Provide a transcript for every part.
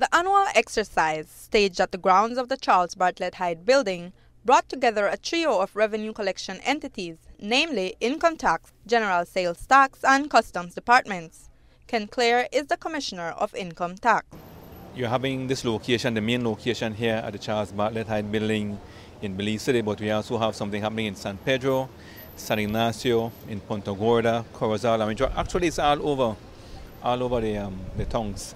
The annual exercise, staged at the grounds of the Charles Bartlett Hyde Building, brought together a trio of revenue collection entities, namely Income Tax, General Sales Tax, and Customs Departments. Ken Clare is the Commissioner of Income Tax. You're having this location, the main location here at the Charles Bartlett Hyde Building in Belize City, but we also have something happening in San Pedro, San Ignacio, in Punta Gorda, Corozal. I mean, actually it's all over the tongues.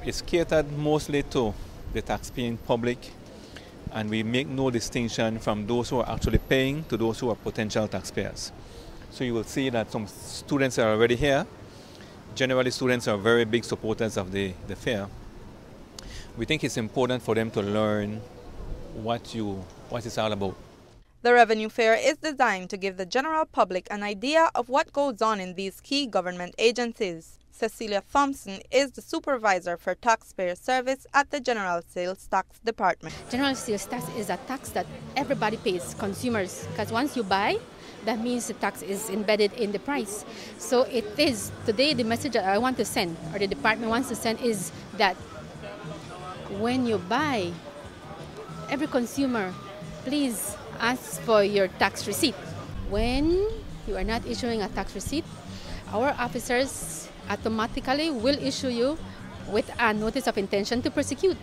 It's catered mostly to the taxpaying public, and we make no distinction from those who are actually paying to those who are potential taxpayers. So you will see that some students are already here. Generally, students are very big supporters of the fair. We think it's important for them to learn what it's all about. The Revenue Fair is designed to give the general public an idea of what goes on in these key government agencies. Cecilia Thompson is the supervisor for taxpayer service at the General Sales Tax Department. General Sales Tax is a tax that everybody pays, consumers, because once you buy, that means the tax is embedded in the price. So it is, today the message that I want to send, or the department wants to send, is that when you buy, every consumer, please ask for your tax receipt. When you are not issuing a tax receipt, our officers automatically will issue you with a notice of intention to prosecute,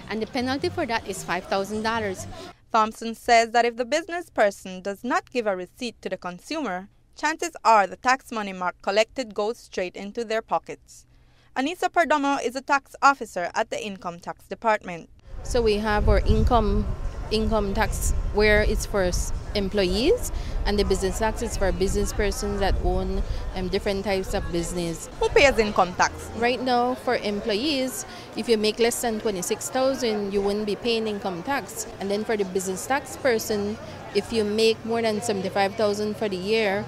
and the penalty for that is $5,000. Thompson says that if the business person does not give a receipt to the consumer, chances are the tax money mark collected goes straight into their pockets. Anissa Perdomo is a tax officer at the Income Tax Department. So we have our income tax where it's for employees, and the business tax is for business persons that own different types of business. Who pays income tax? Right now, for employees, if you make less than $26,000, you wouldn't be paying income tax. And then for the business tax person, if you make more than $75,000 for the year,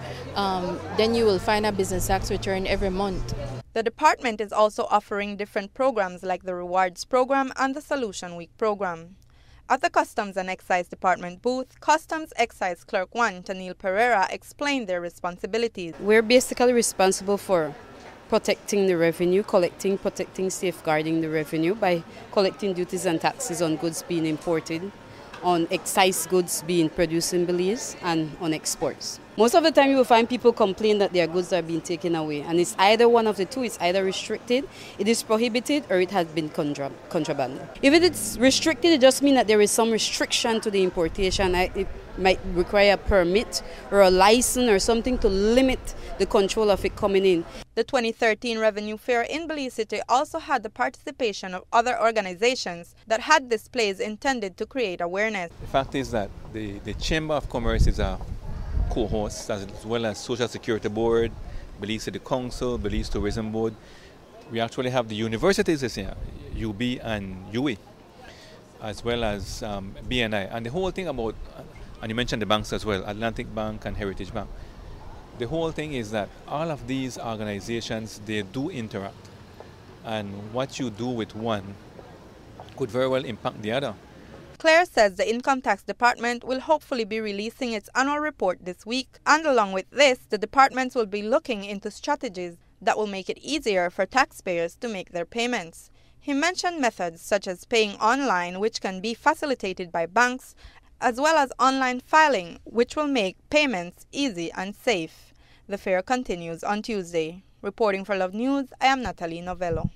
then you will find a business tax return every month. The department is also offering different programs like the Rewards Program and the Solution Week Program. At the Customs and Excise Department booth, Customs Excise Clerk 1, Tanil Pereira, explained their responsibilities. We're basically responsible for protecting the revenue, protecting, safeguarding the revenue by collecting duties and taxes on goods being imported, on excise goods being produced in Belize, and on exports. Most of the time you will find people complain that their goods are being taken away, and it's either one of the two. It's either restricted, it is prohibited, or it has been contraband. If it is restricted, it just means that there is some restriction to the importation. It might require a permit or a license or something to limit the control of it coming in. The 2013 Revenue Fair in Belize City also had the participation of other organizations that had displays intended to create awareness. The fact is that the Chamber of Commerce is a co-host, as well as Social Security Board, Belize City Council, Belize Tourism Board. We actually have the universities this year, UB and UE, as well as BNI. And the whole thing about, and you mentioned the banks as well, Atlantic Bank and Heritage Bank. The whole thing is that all of these organizations, they do interact. And what you do with one could very well impact the other. Claire says the Income Tax Department will hopefully be releasing its annual report this week, and along with this, the departments will be looking into strategies that will make it easier for taxpayers to make their payments. He mentioned methods such as paying online, which can be facilitated by banks, as well as online filing, which will make payments easy and safe. The fair continues on Tuesday. Reporting for Love News, I am Natalie Novello.